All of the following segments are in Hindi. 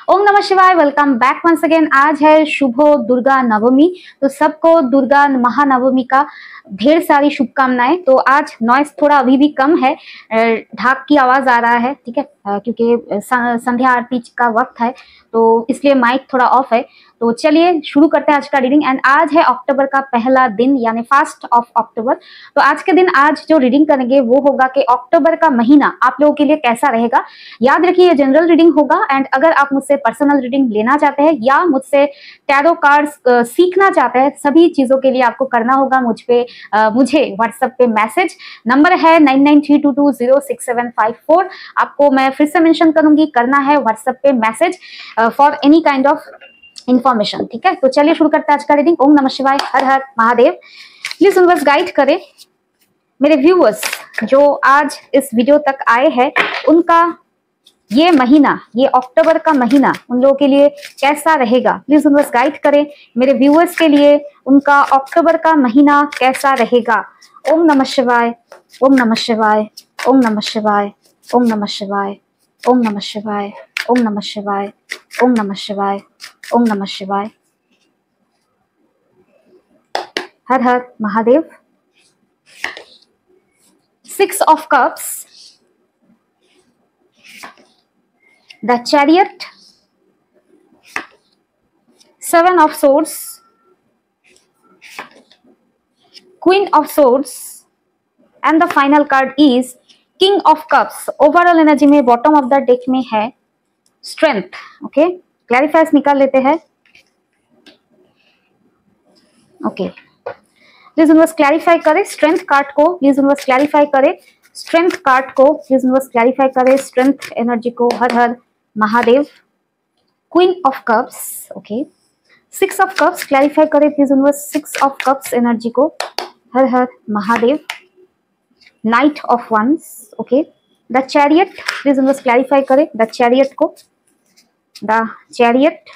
ओम नमः शिवाय। Welcome back once again. आज है शुभ दुर्गा नवमी, तो सबको दुर्गा महानवमी का ढेर सारी शुभकामनाएं। तो आज नॉइस थोड़ा अभी भी कम है, ढाक की आवाज आ रहा है, ठीक है, क्योंकि संध्या आरती का वक्त है तो इसलिए माइक थोड़ा ऑफ है। तो चलिए शुरू करते हैं आज का रीडिंग। एंड आज है अक्टूबर का पहला दिन, यानी फर्स्ट ऑफ अक्टूबर। तो आज के दिन आज जो रीडिंग करेंगे वो होगा कि अक्टूबर का महीना आप लोगों के लिए कैसा रहेगा। याद रखिए ये जनरल रीडिंग होगा। एंड अगर आप मुझसे पर्सनल रीडिंग लेना चाहते हैं या मुझसे टैरो कार्ड्स सीखना चाहते हैं, सभी चीजों के लिए आपको करना होगा मुझे व्हाट्सएप पे मैसेज। नंबर है 9932206754। आपको मैं फिर से मेंशन करूंगी, करना है व्हाट्सएप पे message for any kind of information, ठीक है। तो चलिए शुरू करते हैं आज का रीडिंग। ओम नमः शिवाय, हर हर महादेव। प्लीज यूनिवर्स गाइड करें मेरे व्यूअर्स जो आज इस वीडियो तक आए हैं, उनका ये महीना, ये अक्टूबर का महीना उन लोगों के लिए कैसा रहेगा। प्लीज यूनिवर्स गाइड करें मेरे व्यूअर्स के लिए, उनका अक्टूबर का महीना कैसा रहेगा। ओम नमः शिवाय, ओम नमः शिवाय, ओम नमः शिवाय, ओम नमः शिवाय, ओम नमः शिवाय, ओम नमः शिवाय, ओम नमः शिवाय, ओम नमः शिवाय। हर हर Mahadev. 6 of Cups, the Chariot, 7 of Swords, Queen of Swords, and the final card is King of Cups. Overall energy में bottom of the deck में है Strength. Okay, clarifiers निकाल लेते हैं। Okay, प्लीज यूनिवर्स क्लैरिफाई करें स्ट्रेंथ कार्ड को। प्लीज यूनिवर्स क्लैरिफाई करें स्ट्रेंथ कार्ड को। प्लीज यूनिवर्स क्लैरिफाई करें स्ट्रेंथ एनर्जी को। हर हर Mahadev. Queen of cups, okay. 6 of cups clarify करें please universe 6 of cups energy को। हर हर Mahadev. Knight of wands, okay. The chariot, please universe clarify करें द चैरियट को। The chariot.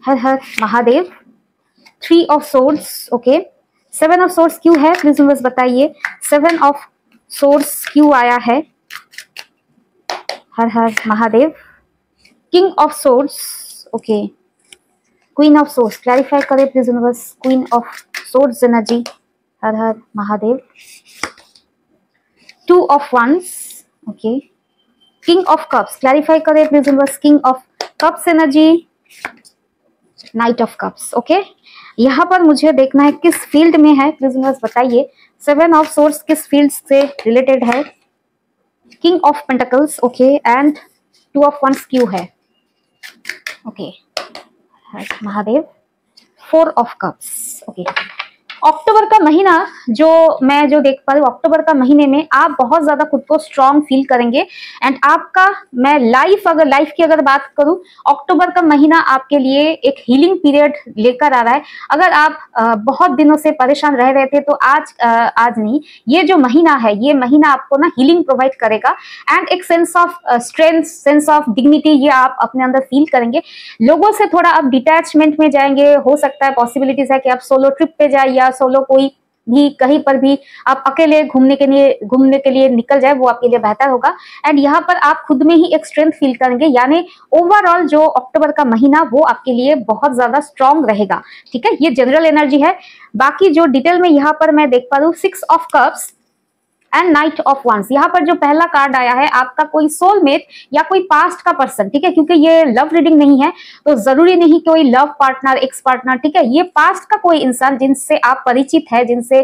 Har her Mahadev. 3 of swords, okay. 7 of swords क्यों है प्लीज यूनिवर्स बताइए। 7 ऑफ सोर्ड्स क्यों आया है। हर हर Mahadev. King of swords, okay. Queen of swords clarify करें please universe queen of swords energy. Har her Mahadev. 2 of wands, okay. King of cups clarify करें please universe king of cups energy. Knight of cups, okay. यहाँ पर मुझे देखना है किस फील्ड में है प्लीज यूनिवर्स बताइए। 7 ऑफ सोर्स किस फील्ड से रिलेटेड है। King of pentacles, okay. And 2 of wands क्यों है, okay. Mahadev. 4 of cups, okay. October का महीना मैं देख पा रही हूँ, अक्टूबर का महीने में आप बहुत ज्यादा खुद को स्ट्रांग फील करेंगे। एंड आपका मैं लाइफ की अगर बात करूं, अक्टूबर का महीना आपके लिए एक हीलिंग पीरियड लेकर आ रहा है। अगर आप बहुत दिनों से परेशान रह रहे थे तो आज नहीं, ये जो महीना है ये महीना आपको ना हीलिंग प्रोवाइड करेगा। एंड एक sense of strength, sense of dignity ये आप अपने अंदर फील करेंगे। लोगों से थोड़ा आप डिटैचमेंट में जाएंगे। हो सकता है पॉसिबिलिटीज है कि आप सोलो ट्रिप पे जाए या सोलो कोई भी कहीं पर भी आप अकेले घूमने के लिए निकल जाए, वो आपके लिए बेहतर होगा। एंड यहाँ पर आप खुद में ही एक स्ट्रेंथ फील करेंगे, यानी ओवरऑल जो अक्टूबर का महीना वो आपके लिए बहुत ज्यादा स्ट्रांग रहेगा, ठीक है। ये जनरल एनर्जी है। बाकी जो डिटेल में यहाँ पर मैं देख पा रही हूँ 6 of cups and knight of wands. यहाँ पर जो पहला कार्ड आया है आपका कोई सोलमेट या कोई पास्ट का पर्सन, ठीक है। क्योंकि ये लव रीडिंग नहीं है तो जरूरी नहीं कोई लव पार्टनर, एक्स पार्टनर, ठीक है। ये पास्ट का कोई इंसान जिनसे आप परिचित है, जिनसे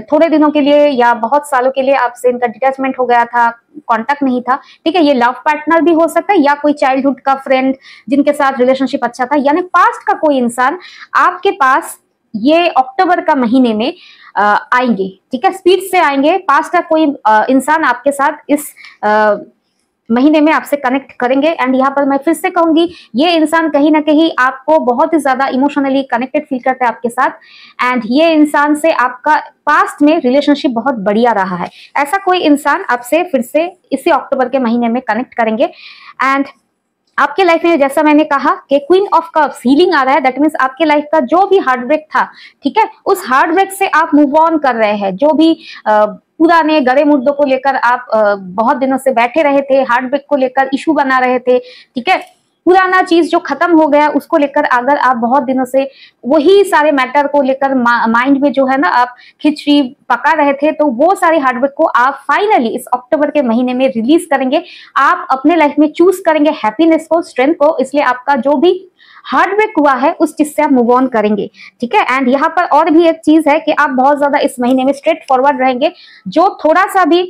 थोड़े दिनों के लिए या बहुत सालों के लिए आपसे इनका डिटैचमेंट हो गया था, कांटेक्ट नहीं था, ठीक है। ये लव पार्टनर भी हो सकता है या कोई चाइल्डहुड का फ्रेंड जिनके साथ रिलेशनशिप अच्छा था, यानी पास्ट का कोई इंसान आपके पास ये अक्टूबर का महीने में आएंगे, ठीक है। स्पीड से आएंगे। पास्ट का कोई इंसान आपके साथ इस महीने में आपसे कनेक्ट करेंगे। एंड यहाँ पर मैं फिर से कहूंगी ये इंसान कहीं ना कहीं आपको बहुत ही ज्यादा इमोशनली कनेक्टेड फील करता है आपके साथ। एंड ये इंसान से आपका पास्ट में रिलेशनशिप बहुत बढ़िया रहा है। ऐसा कोई इंसान आपसे फिर से इसी अक्टूबर के महीने में कनेक्ट करेंगे। एंड आपके लाइफ में जैसा मैंने कहा कि क्वीन ऑफ कप्स हीलिंग आ रहा है, दैट मीन्स आपके लाइफ का जो भी हार्ट ब्रेक था, ठीक है, उस हार्ट ब्रेक से आप मूव ऑन कर रहे हैं। जो भी पुराने गड़े मुर्दों को लेकर आप बहुत दिनों से बैठे रहे थे, हार्ट ब्रेक को लेकर इशू बना रहे थे, ठीक है, पुराना चीज जो खत्म हो गया उसको लेकर अगर आप बहुत दिनों से वही सारे मैटर को लेकर माइंड में जो है ना आप खिचड़ी पका रहे थे, तो वो सारे हार्ट ब्रेक को आप फाइनली इस अक्टूबर के महीने में रिलीज करेंगे। आप अपने लाइफ में चूज करेंगे हैप्पीनेस को, स्ट्रेंथ को, इसलिए आपका जो भी हार्ट ब्रेक हुआ है उस चीज से आप मूव ऑन करेंगे, ठीक है। एंड यहाँ पर और भी एक चीज है कि आप बहुत ज्यादा इस महीने में स्ट्रेट फॉरवर्ड रहेंगे। जो थोड़ा सा भी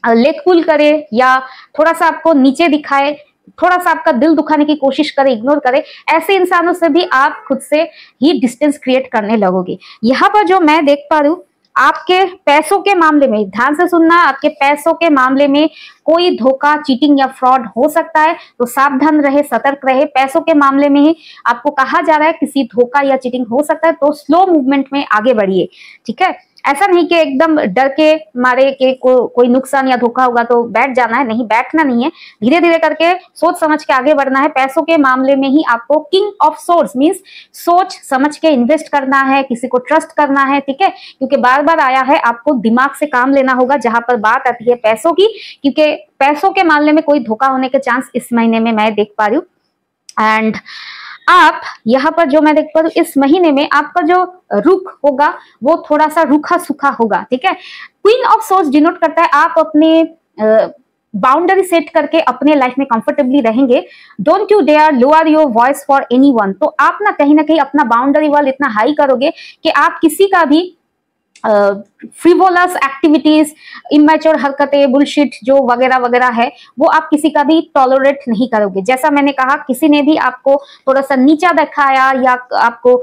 लेग पुल करे या थोड़ा सा आपको नीचे दिखाए, थोड़ा सा आपका दिल दुखाने की कोशिश करे, इग्नोर करे, ऐसे इंसानों से भी आप खुद से ही डिस्टेंस क्रिएट करने लगोगे। यहाँ पर जो मैं देख पा रही हूँ, आपके पैसों के मामले में ध्यान से सुनना, आपके पैसों के मामले में कोई धोखा, चीटिंग या फ्रॉड हो सकता है, तो सावधान रहे, सतर्क रहे। पैसों के मामले में ही आपको कहा जा रहा है किसी धोखा या चीटिंग हो सकता है, तो स्लो मूवमेंट में आगे बढ़िए, ठीक है। ऐसा नहीं कि एकदम डर के मारे कि कोई नुकसान या धोखा होगा तो बैठ जाना है, नहीं, बैठना नहीं है, धीरे धीरे करके सोच समझ के आगे बढ़ना है। पैसों के मामले में ही आपको किंग ऑफ सोर्स मींस सोच समझ के इन्वेस्ट करना है, किसी को ट्रस्ट करना है, ठीक है, क्योंकि बार बार आया है आपको दिमाग से काम लेना होगा जहां पर बात आती है पैसों की, क्योंकि पैसों के मामले में कोई धोखा होने के चांस इस महीने में मैं देख पा रही हूँ। एंड आप यहाँ पर जो मैं देख पा रही हूँ, इस महीने में आपका जो रुख होगा वो थोड़ा सा रूखा सूखा होगा, ठीक है। क्वीन ऑफ सोर्स डिनोट करता है आप अपने बाउंड्री सेट करके अपने लाइफ में कंफर्टेबली रहेंगे। Don't you dare lower your voice for anyone. तो आप ना कहीं अपना बाउंड्री वॉल इतना हाई करोगे कि आप किसी का भी फ्रिवोलस एक्टिविटीज, इमेच्योर हरकतें, बुलशिट जो वगैरह वगैरह है, वो आप किसी का भी टॉलरेट नहीं करोगे। जैसा मैंने कहा, किसी ने भी आपको थोड़ा सा नीचा दिखाया या आपको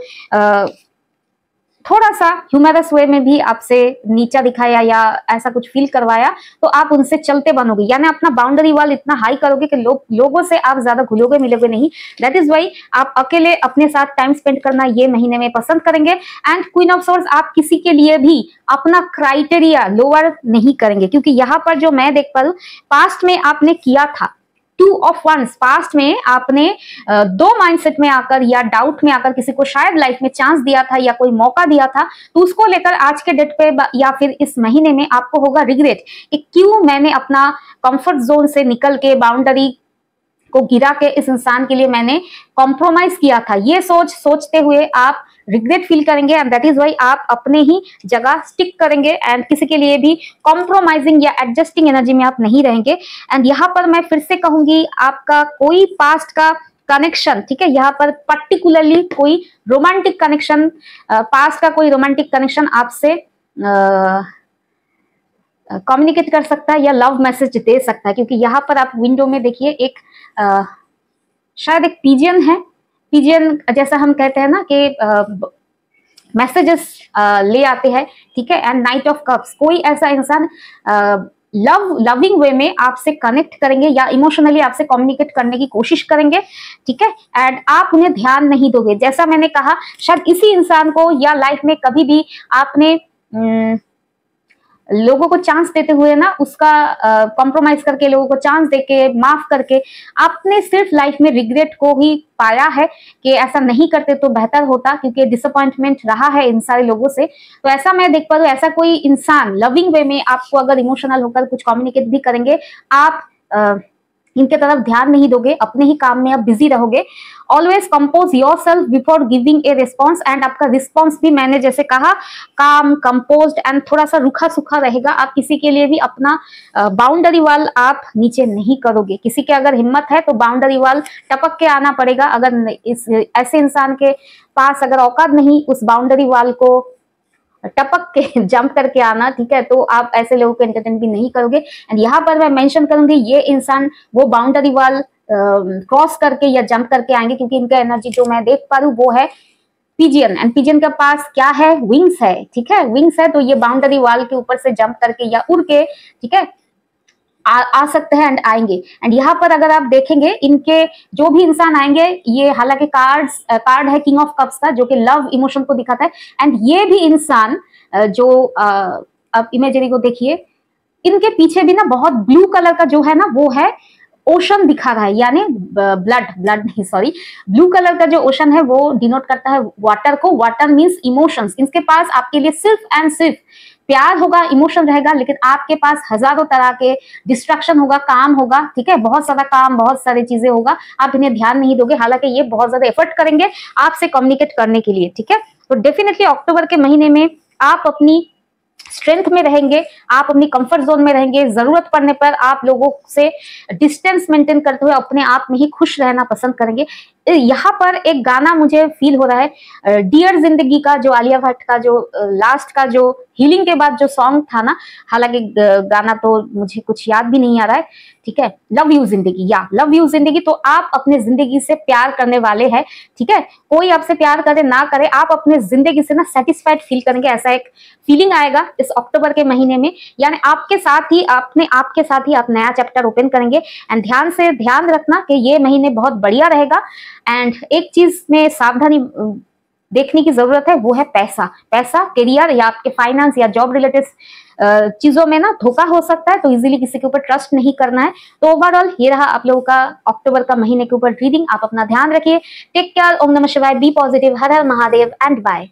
थोड़ा सा ह्यूमरस वे में भी आपसे नीचा दिखाया या ऐसा कुछ फील करवाया, तो आप उनसे चलते बनोगे, यानी अपना बाउंड्री वॉल इतना हाई करोगे कि लोगों से आप ज्यादा घुलोगे मिलोगे नहीं। दैट इज वाई आप अकेले अपने साथ टाइम स्पेंड करना ये महीने में पसंद करेंगे। एंड क्वीन ऑफ सोर्स, आप किसी के लिए भी अपना क्राइटेरिया लोअर नहीं करेंगे, क्योंकि यहाँ पर जो मैं देख पा रही हूँ, पास्ट में आपने किया था 2 ऑफ वंस, पास्ट में आपने दो माइंडसेट में आकर या डाउट में आकर किसी को शायद लाइफ में चांस दिया था या कोई मौका दिया था, तो उसको लेकर आज के डेट पे या फिर इस महीने में आपको होगा रिग्रेट कि क्यों मैंने अपना कंफर्ट जोन से निकल के बाउंड्री को गिरा के इस इंसान के लिए मैंने कॉम्प्रोमाइज किया था। ये सोचते हुए आप रिग्रेट फील करेंगे एंड दैट इज वाई आप अपने ही जगह स्टिक करेंगे एंड किसी के लिए भी कॉम्प्रोमाइजिंग या एडजस्टिंग एनर्जी में आप नहीं रहेंगे। एंड यहाँ पर मैं फिर से कहूंगी, आपका कोई पास्ट का कनेक्शन, ठीक है, यहाँ पर पर्टिकुलरली कोई रोमांटिक कनेक्शन, पास्ट का कोई रोमांटिक कनेक्शन आपसे कम्युनिकेट कर सकता है या लव मैसेज दे सकता है, क्योंकि यहाँ पर आप विंडो में देखिए एक शायद एक पिजियन है, पिजियन जैसा हम कहते हैं ना कि मैसेजेस ले आते हैं, ठीक है। एंड नाइट ऑफ कप्स, कोई ऐसा इंसान लविंग वे में आपसे कनेक्ट करेंगे या इमोशनली आपसे कम्युनिकेट करने की कोशिश करेंगे, ठीक है। एंड आप उन्हें ध्यान नहीं दोगे, जैसा मैंने कहा, शायद इसी इंसान को या लाइफ में कभी भी आपने लोगों को चांस देते हुए ना उसका कॉम्प्रोमाइज करके, लोगों को चांस देके, माफ करके, आपने सिर्फ लाइफ में रिग्रेट को ही पाया है कि ऐसा नहीं करते तो बेहतर होता, क्योंकि डिसअपॉइंटमेंट रहा है इन सारे लोगों से। तो ऐसा मैं देख पा रही हूँ, ऐसा कोई इंसान लविंग वे में आपको अगर इमोशनल होकर कुछ कम्युनिकेट भी करेंगे, आप इनके तरफ ध्यान नहीं दोगे, अपने ही काम में आप बिजी रहोगे। Always compose yourself before giving a response, and आपका रिस्पॉन्स भी मैंने जैसे कहा काम, कंपोज्ड एंड थोड़ा सा रूखा सूखा रहेगा। आप किसी के लिए भी अपना बाउंड्री वाल आप नीचे नहीं करोगे। किसी के अगर हिम्मत है तो बाउंड्री वाल टपक के आना पड़ेगा। अगर इस ऐसे इंसान के पास अगर औकात नहीं उस बाउंड्री वाल को टपक के जंप करके आना, ठीक है, तो आप ऐसे लोगों को एंटरटेन भी नहीं करोगे। एंड यहाँ पर मैं मेंशन करूंगी, ये इंसान वो बाउंड्री वाल क्रॉस करके या जंप करके आएंगे, क्योंकि इनका एनर्जी जो मैं देख पा रही हूँ वो है पिजियन, एंड पिजियन के पास क्या है, विंग्स है, ठीक है, विंग्स है। तो ये बाउंड्री वाल के ऊपर से जंप करके या उड़ के, ठीक है, आ सकते हैं एंड आएंगे। एंड यहाँ पर अगर आप देखेंगे, इनके जो भी इंसान आएंगे, ये हालांकि कार्ड है किंग ऑफ कप्स का, जो कि लव इमोशन को दिखाता है। एंड ये भी इंसान जो आप इमेजरी को देखिए, इनके पीछे भी ना बहुत ब्लू कलर का जो है ना वो है ओशन दिखा रहा है, यानी ब्लड नहीं, सॉरी, ब्लू कलर का जो ओशन है वो डिनोट करता है वाटर को। Water means emotions. इनके पास आपके लिए सिर्फ एंड सिर्फ प्यार होगा, इमोशन रहेगा, लेकिन आपके पास हजारों तरह के डिस्ट्रैक्शन होगा, काम होगा, ठीक है, बहुत सारा काम, बहुत सारी चीजें होगा, आप इन्हें ध्यान नहीं दोगे, हालांकि ये बहुत ज्यादा एफर्ट करेंगे आपसे कम्युनिकेट करने के लिए, ठीक है। तो डेफिनेटली अक्टूबर के महीने में आप अपनी स्ट्रेंथ में रहेंगे, आप अपनी कंफर्ट जोन में रहेंगे, जरूरत पड़ने पर आप लोगों से डिस्टेंस मेंटेन करते हुए अपने आप में ही खुश रहना पसंद करेंगे। यहाँ पर एक गाना मुझे फील हो रहा है, डियर जिंदगी का, जो आलिया भट्ट का जो लास्ट का जो हीलिंग के बाद जो सॉन्ग था ना, हालांकि गाना तो मुझे कुछ याद भी नहीं आ रहा है, ठीक है, लव यू जिंदगी, या लव यू जिंदगी। तो आप अपने जिंदगी से प्यार करने वाले हैं, ठीक है, कोई आपसे प्यार करे ना करे, आप अपने जिंदगी से ना सेटिस्फाइड फील करेंगे, ऐसा एक फीलिंग आएगा इस अक्टूबर के महीने में। यानी आपके साथ ही आप नया चैप्टर ओपन करेंगे। एंड ध्यान रखना कि ये महीने बहुत बढ़िया रहेगा। एंड एक चीज में सावधानी देखने की जरूरत है, वो है पैसा, करियर या आपके फाइनेंस या जॉब रिलेटेड चीजों में ना धोखा हो सकता है, तो इजीली किसी के ऊपर ट्रस्ट नहीं करना है। तो ओवरऑल ये रहा आप लोगों का अक्टूबर का महीने के ऊपर रीडिंग। आप अपना ध्यान रखिए, टेक केयर, ओम नमः शिवाय, बी पॉजिटिव, हर हर महादेव एंड बाय।